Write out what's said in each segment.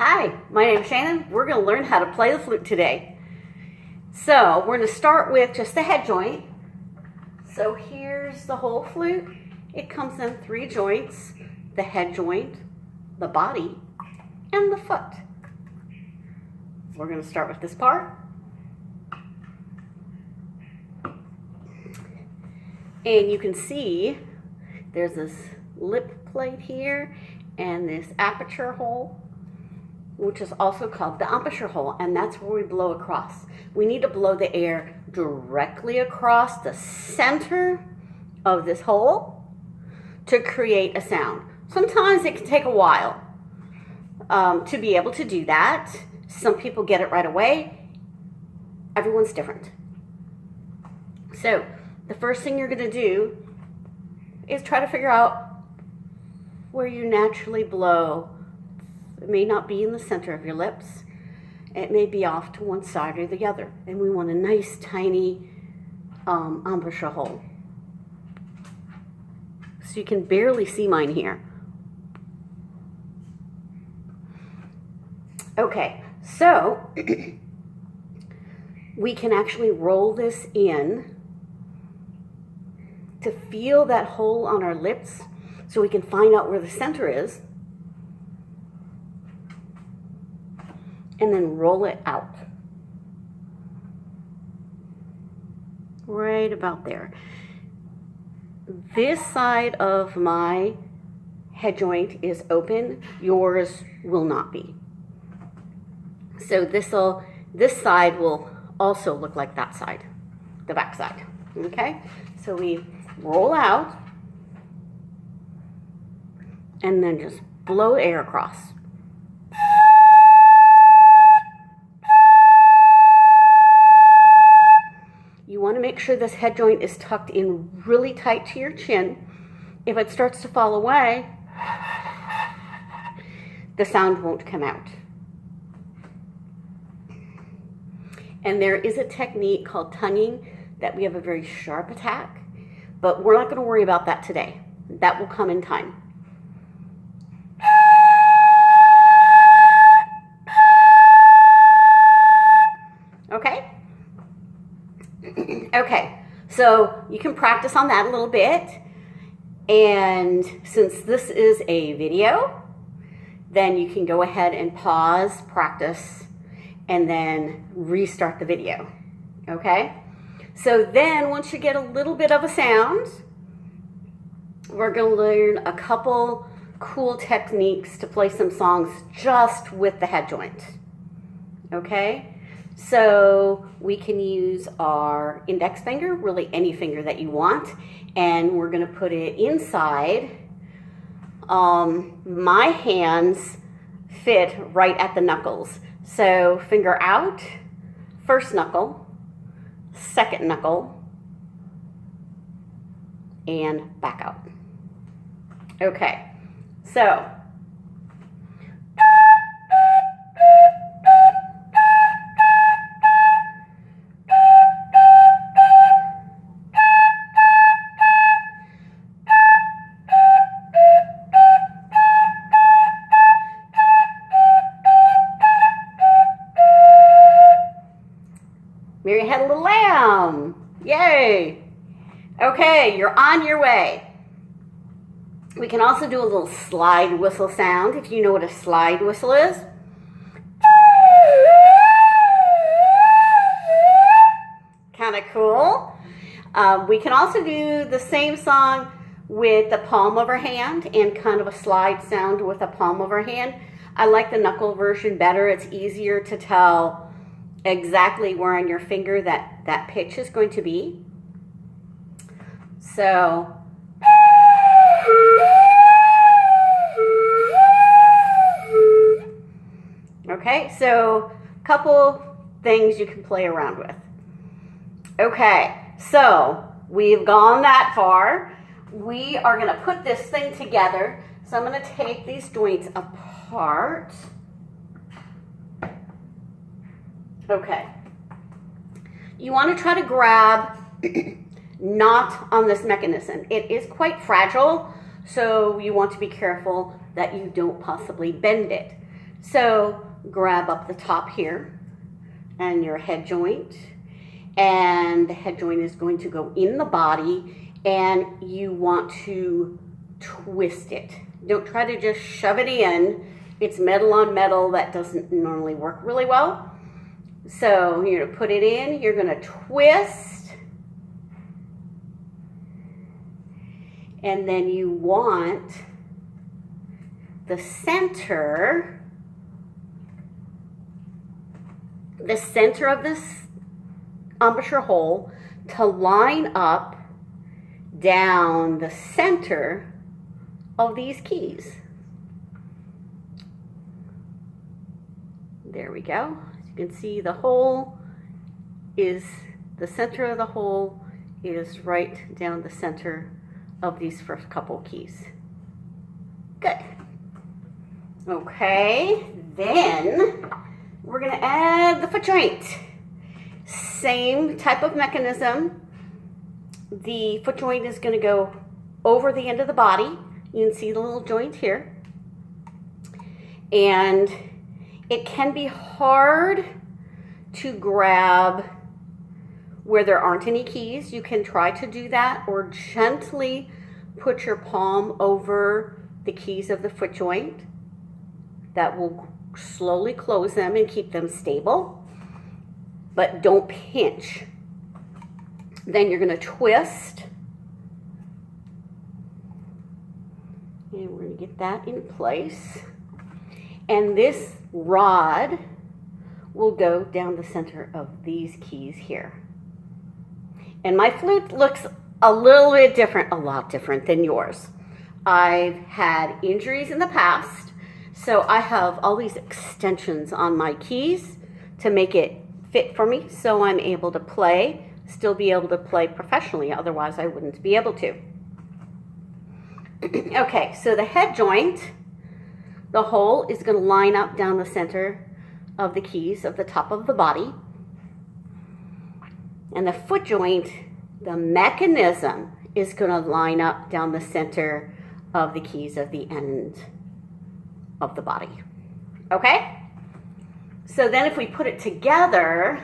Hi, my name is Shannon. We're going to learn how to play the flute today. So we're going to start with just the head joint. So here's the whole flute. It comes in 3 joints: the head joint, the body, and the foot. We're going to start with this part. And you can see there's this lip plate here and this aperture hole, which is also called the embouchure hole, and that's where we blow across. We need to blow the air directly across the center of this hole to create a sound. Sometimes it can take a while to be able to do that. Some people get it right away. Everyone's different. So the first thing you're going to do is try to figure out where you naturally blow. It may not be in the center of your lips. It may be off to one side or the other. And we want a nice, tiny embouchure hole. So you can barely see mine here. Okay, so we can actually roll this in to feel that hole on our lips so we can find out where the center is. And then roll it out. Right about there. This side of my head joint is open. Yours will not be. So this side will also look like that side, the back side. Okay? So we roll out and then just blow air across. You want to make sure this head joint is tucked in really tight to your chin. If it starts to fall away, the sound won't come out. And there is a technique called tonguing that we have a very sharp attack, but we're not going to worry about that today. That will come in time. Okay? Okay, so you can practice on that a little bit. And since this is a video, then you can go ahead and pause, practice, and then restart the video. Okay? So then once you get a little bit of a sound, we're going to learn a couple cool techniques to play some songs just with the head joint. Okay? So we can use our index finger, really any finger that you want, and we're going to put it inside. My hands fit right at the knuckles. So finger out, first knuckle, second knuckle, and back out. Okay, so Mary had a little lamb. Yay. Okay, you're on your way. We can also do a little slide whistle sound, if you know what a slide whistle is. Kind of cool. We can also do the same song with the palm of our hand and kind of a slide sound with the palm of our hand. I like the knuckle version better. It's easier to tell exactly where on your finger that pitch is going to be. So okay, so a couple things you can play around with. Okay, so we've gone that far. We are going to put this thing together. So I'm going to take these joints apart. Okay. You want to try to grab not on this mechanism. It is quite fragile, so you want to be careful that you don't possibly bend it. So grab up the top here and your head joint, and the head joint is going to go in the body, and you want to twist it. Don't try to just shove it in. It's metal on metal. That doesn't normally work really well. So you're going to put it in, you're going to twist, and then you want the center of this embouchure hole to line up down the center of these keys. There we go. As you can see, the center of the hole is right down the center of these first couple keys. Good. Okay, then we're going to add the foot joint. Same type of mechanism. The foot joint is going to go over the end of the body. You can see the little joint here. And it can be hard to grab where there aren't any keys. You can try to do that, or gently put your palm over the keys of the foot joint. That will slowly close them and keep them stable, but don't pinch. Then you're going to twist, and we're going to get that in place. And this rod will go down the center of these keys here. And my flute looks a little bit different, a lot different than yours. I've had injuries in the past, so I have all these extensions on my keys to make it fit for me, so I'm able to play, still be able to play professionally, otherwise I wouldn't be able to. Okay, so the head joint, the hole is going to line up down the center of the keys of the top of the body. And the foot joint, the mechanism, is going to line up down the center of the keys of the end of the body. Okay? So then if we put it together,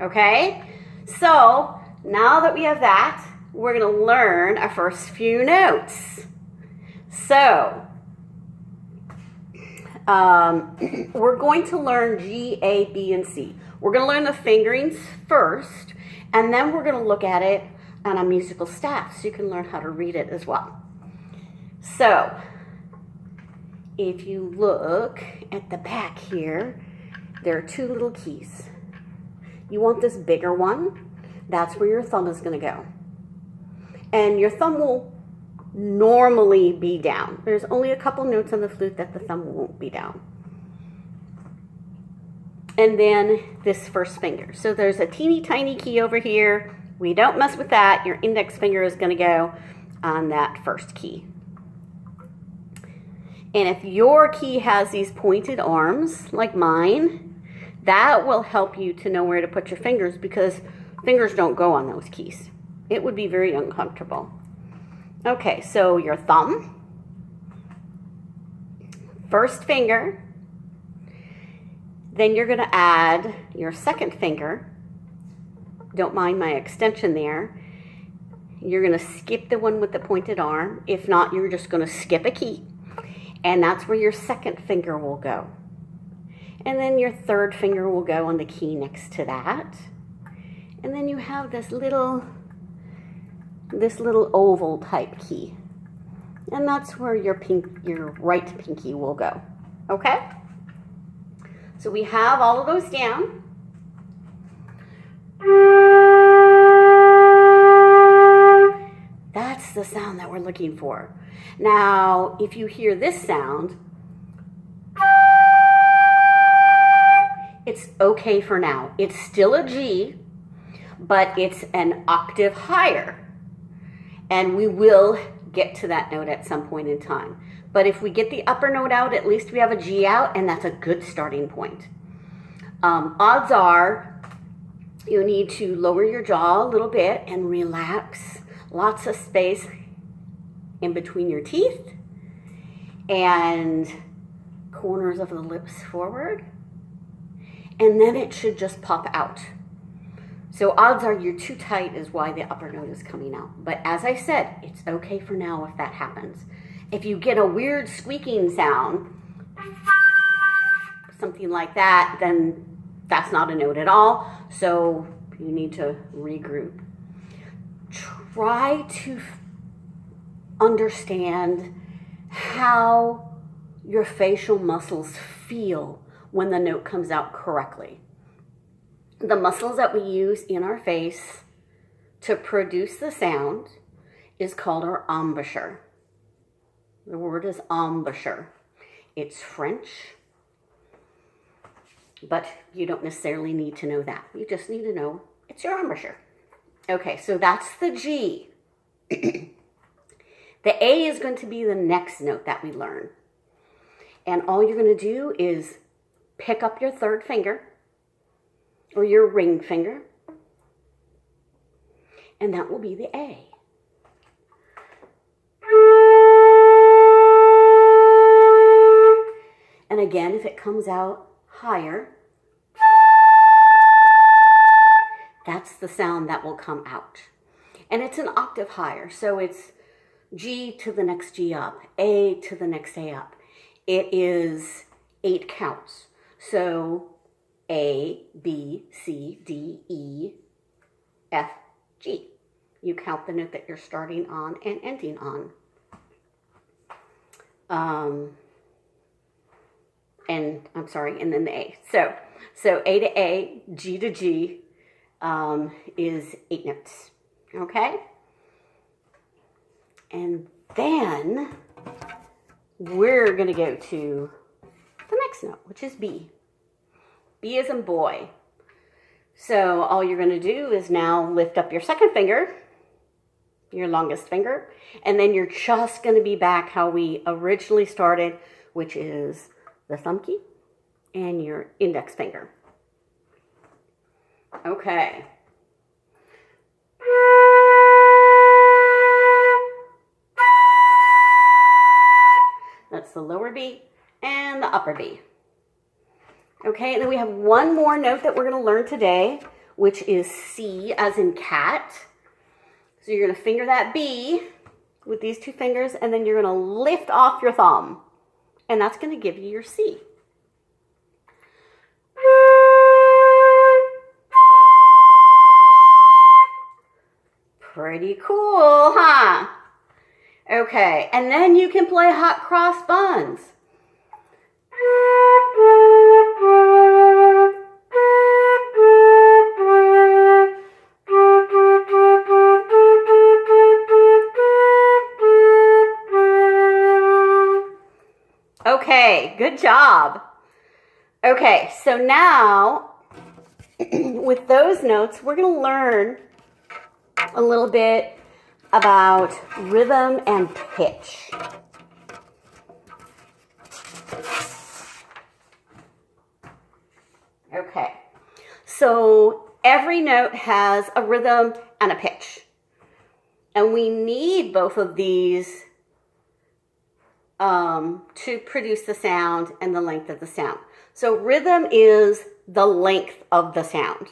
okay? So now that we have that, we're going to learn our first few notes. So we're going to learn G, A, B, and C. We're going to learn the fingerings first, and then we're going to look at it on a musical staff so you can learn how to read it as well. So if you look at the back here, there are two little keys. You want this bigger one. That's where your thumb is going to go. And your thumb will normally be down. There's only a couple notes on the flute that the thumb won't be down. And then this first finger. So there's a teeny tiny key over here. We don't mess with that. Your index finger is going to go on that first key. And if your key has these pointed arms, like mine, that will help you to know where to put your fingers, because fingers don't go on those keys. It would be very uncomfortable. Okay, so your thumb, first finger, then you're going to add your second finger. Don't mind my extension there. You're going to skip the one with the pointed arm. If not, you're just going to skip a key. And that's where your second finger will go. And then your third finger will go on the key next to that. And then you have this little oval type key. And that's where your right pinky will go. Okay? So we have all of those down. That's the sound that we're looking for. Now, if you hear this sound, it's okay for now. It's still a G, but it's an octave higher. And we will get to that note at some point in time. But if we get the upper note out, at least we have a G out, and that's a good starting point. Odds are You need to lower your jaw a little bit and relax. Lots of space in between your teeth and corners of the lips forward. And then it should just pop out. So odds are you're too tight is why the upper note is coming out. But as I said, it's okay for now if that happens. If you get a weird squeaking sound, something like that, then that's not a note at all. So you need to regroup. Try to understand how your facial muscles feel when the note comes out correctly. The muscles that we use in our face to produce the sound is called our embouchure. The word is embouchure. It's French, but you don't necessarily need to know that. You just need to know it's your embouchure. Okay, so that's the G. The A is going to be the next note that we learn. And all you're going to do is pick up your third finger or your ring finger, and that will be the A. And again, if it comes out higher, that's the sound that will come out. And it's an octave higher, so it's G to the next G up, A to the next A up. It is 8 counts. So A, B, C, D, E, F, G. You count the note that you're starting on and ending on. And then the A. So A to A, G to G is 8 notes. Okay? And then we're going to go to the next note, which is B. B as in boy. So all you're going to do is now lift up your second finger, your longest finger, and then you're just going to be back how we originally started, which is the thumb key and your index finger. Okay. That's the lower B and the upper B. Okay, and then we have one more note that we're going to learn today, which is C as in cat. So you're going to finger that B with these 2 fingers, and then you're going to lift off your thumb. And that's going to give you your C. Pretty cool, huh? Okay, and then you can play hot cross buns. Okay, good job. Okay, so now with those notes, we're going to learn a little bit about rhythm and pitch. Okay, so every note has a rhythm and a pitch. And we need both of these to produce the sound and the length of the sound. So rhythm is the length of the sound.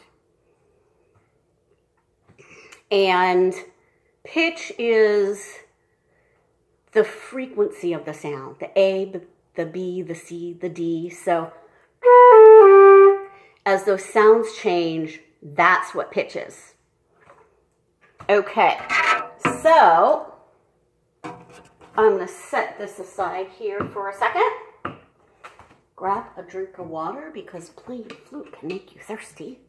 And pitch is the frequency of the sound. The A, the B, the C, the D. So as those sounds change, that's what pitch is. Okay, so I'm going to set this aside here for a second. Grab a drink of water because playing flute can make you thirsty.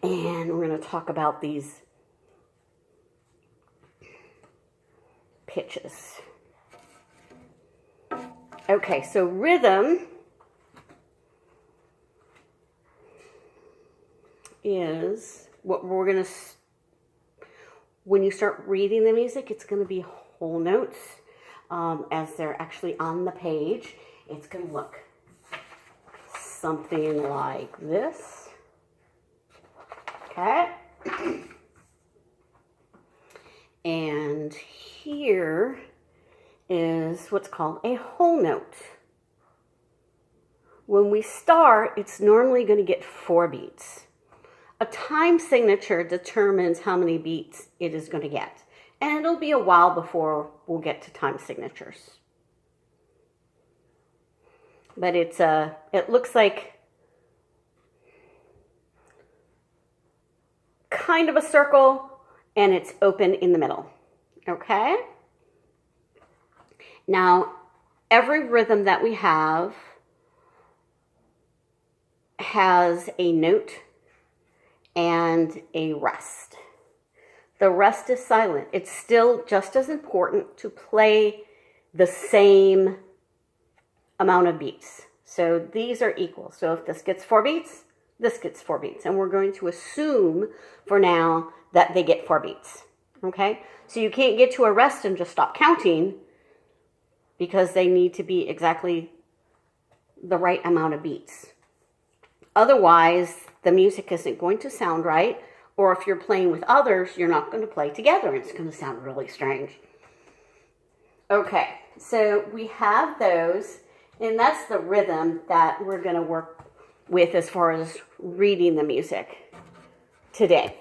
And we're going to talk about these pitches. Okay, so rhythm is what we're going to, when you start reading the music, it's going to be whole notes as they're actually on the page. it's going to look something like this. Okay. And here is what's called a whole note. When we start, it's normally going to get 4 beats. A time signature determines how many beats it is going to get. And it'll be a while before we'll get to time signatures. But it looks like kind of a circle, and it's open in the middle. Okay? Now, every rhythm that we have has a note and a rest. The rest is silent. It's still just as important to play the same amount of beats. So these are equal. So if this gets 4 beats, this gets 4 beats. And we're going to assume for now that they get 4 beats. Okay? So you can't get to a rest and just stop counting because they need to be exactly the right amount of beats. Otherwise, the music isn't going to sound right, or if you're playing with others, you're not going to play together. It's going to sound really strange. Okay, so we have those, and that's the rhythm that we're going to work with as far as reading the music today.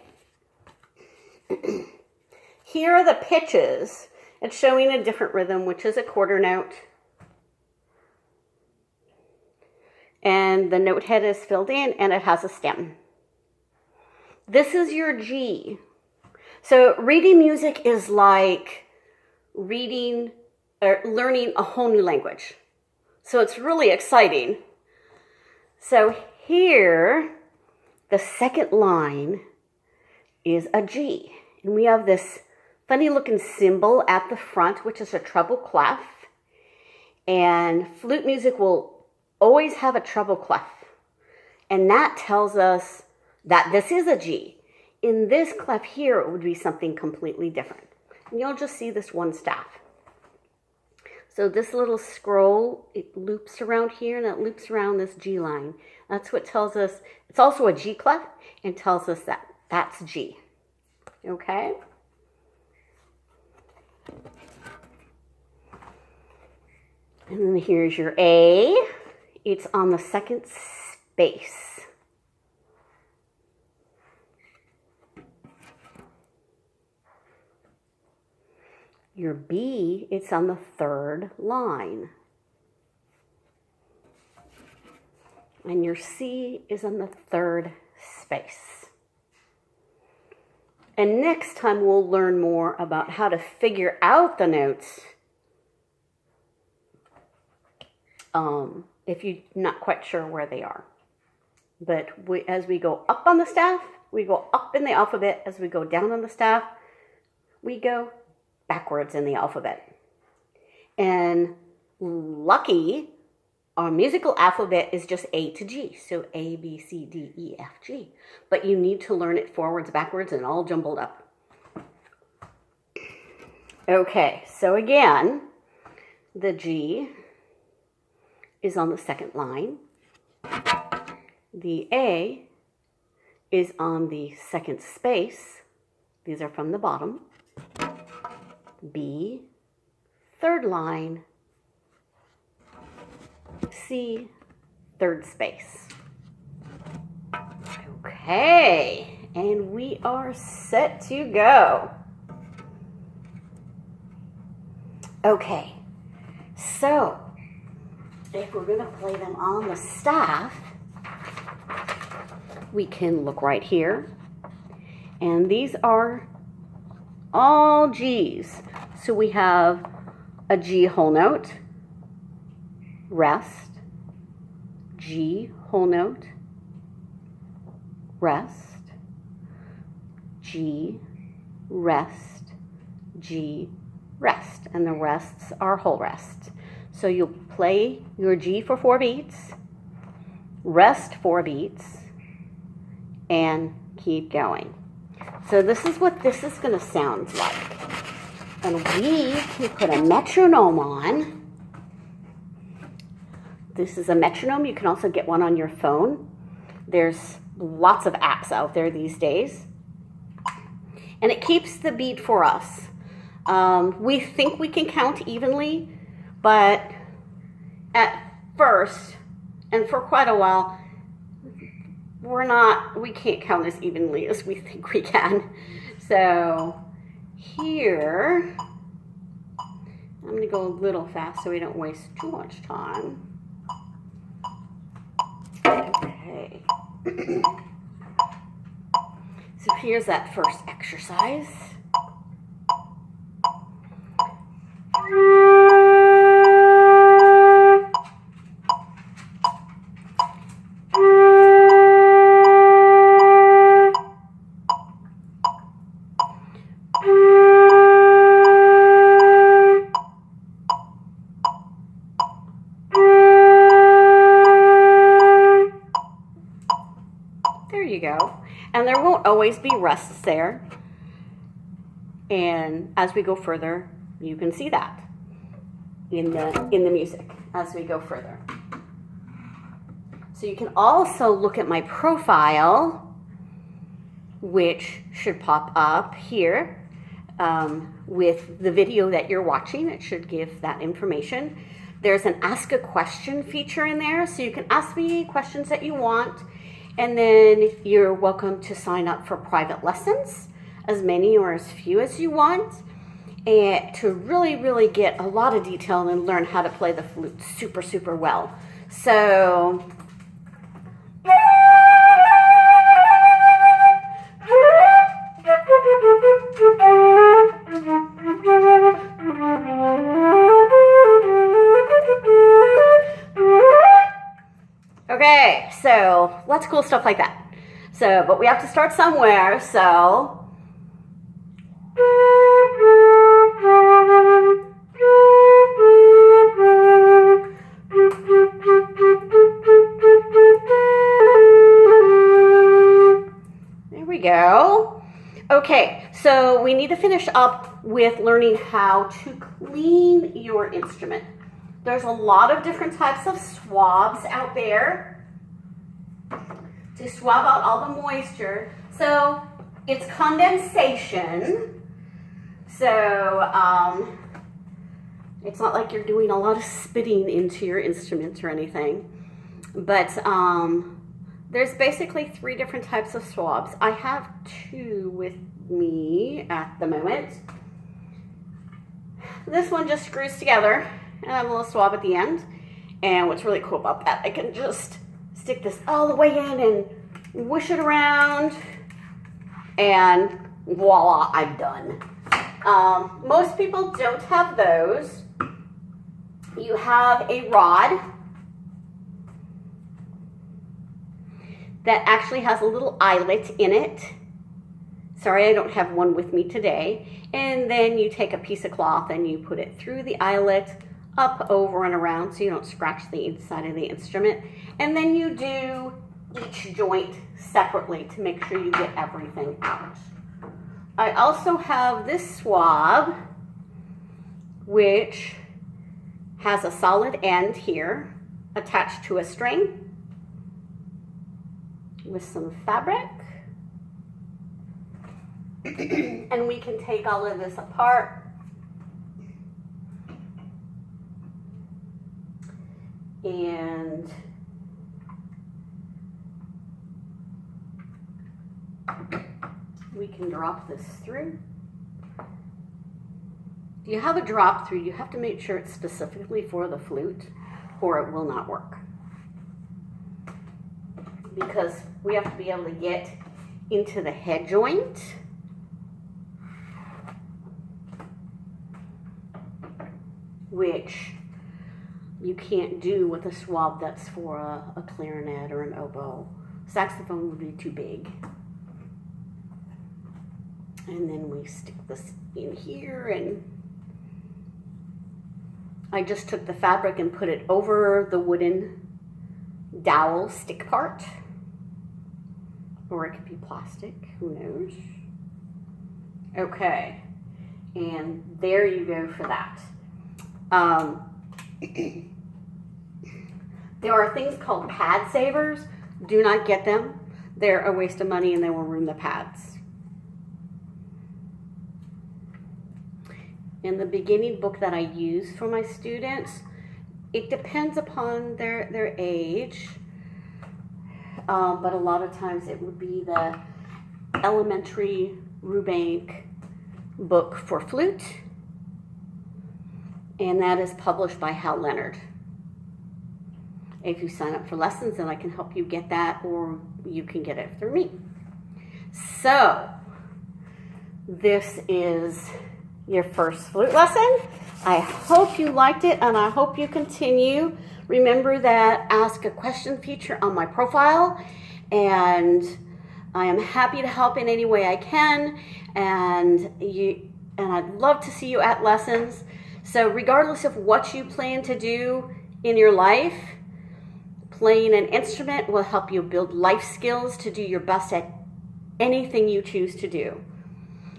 Here are the pitches. It's showing a different rhythm, which is a quarter note. And the note head is filled in, and it has a stem. This is your G. So reading music is like reading or learning a whole new language. So it's really exciting. So here, the second line is a G. And we have this funny looking symbol at the front, which is a treble clef. And flute music will always have a treble clef. And that tells us that this is a G. In this clef here, it would be something completely different. And you'll just see this one staff. So this little scroll, it loops around here, and it loops around this G line. That's what tells us, it's also a G clef, and tells us that that's G. Okay? And then here's your A. It's on the second space. Your B, it's on the third line. And your C is on the third space. And next time we'll learn more about how to figure out the notes if you're not quite sure where they are. But as we go up on the staff, we go up in the alphabet. As we go down on the staff, we go backwards in the alphabet. And lucky, our musical alphabet is just A to G. So A, B, C, D, E, F, G. But you need to learn it forwards, backwards, and all jumbled up. Okay, so again, the G is on the second line. The A is on the second space. These are from the bottom. B, third line. C, third space. Okay, and we are set to go. Okay, so if we're going to play them on the staff, we can look right here. And these are all G's. So we have a G whole note, rest, G whole note, rest, G, rest, G, rest. And the rests are whole rest. So you'll play your G for 4 beats, rest 4 beats, and keep going. So this is what this is going to sound like. And we can put a metronome on. This is a metronome. You can also get one on your phone. There's lots of apps out there these days. And it keeps the beat for us. We think we can count evenly, but at first, and for quite a while, we can't count as evenly as we think we can. So here, I'm going to go a little fast so we don't waste too much time. Okay. So here's that first exercise. There you go. And there won't always be rests there. And as we go further, you can see that in the music as we go further. So you can also look at my profile, which should pop up here with the video that you're watching. It should give that information. There's an ask a question feature in there, so you can ask me questions that you want. And then you're welcome to sign up for private lessons, as many or as few as you want, and to really, really get a lot of detail and learn how to play the flute super, super well. So, okay, so lots of cool stuff like that. So, but we have to start somewhere, so. There we go. Okay, so we need to finish up with learning how to clean your instrument. There's a lot of different types of swabs out there to swab out all the moisture. So it's condensation. So it's not like you're doing a lot of spitting into your instrument or anything. But there's basically 3 different types of swabs. I have 2 with me at the moment. This one just screws together. And I have a little swab at the end. And what's really cool about that, I can just stick this all the way in and whoosh it around. And voila, I'm done. Most people don't have those. You have a rod that actually has a little eyelet in it. Sorry, I don't have one with me today. And then you take a piece of cloth and you put it through the eyelet, up, over, and around so you don't scratch the inside of the instrument. And then you do each joint separately to make sure you get everything out. I also have this swab, which has a solid end here attached to a string with some fabric. And we can take all of this apart and we can drop this through. If you have a drop through, you have to make sure it's specifically for the flute or it will not work. Because we have to be able to get into the head joint. Which you can't do with a swab that's for a clarinet or an oboe. Saxophone would be too big. And then we stick this in here, and I just took the fabric and put it over the wooden dowel stick part. Or it could be plastic, who knows. Okay, and there you go for that. There are things called pad savers. Do not get them. They're a waste of money and they will ruin the pads. In the beginning book that I use for my students, it depends upon their age, but a lot of times it would be the elementary Rubank book for flute, and that is published by Hal Leonard. If you sign up for lessons, then I can help you get that, or you can get it through me. So, this is your first flute lesson. I hope you liked it, and I hope you continue. Remember that ask a question feature on my profile, and I am happy to help in any way I can, and I'd love to see you at lessons. So regardless of what you plan to do in your life, playing an instrument will help you build life skills to do your best at anything you choose to do.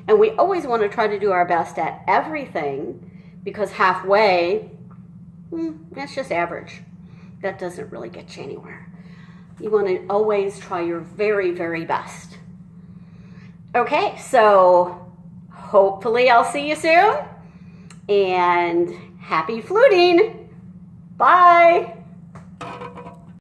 And we always want to try to do our best at everything, because halfway, that's just average. That doesn't really get you anywhere. You want to always try your very, very best. Okay, so hopefully I'll see you soon, and happy fluting. Bye.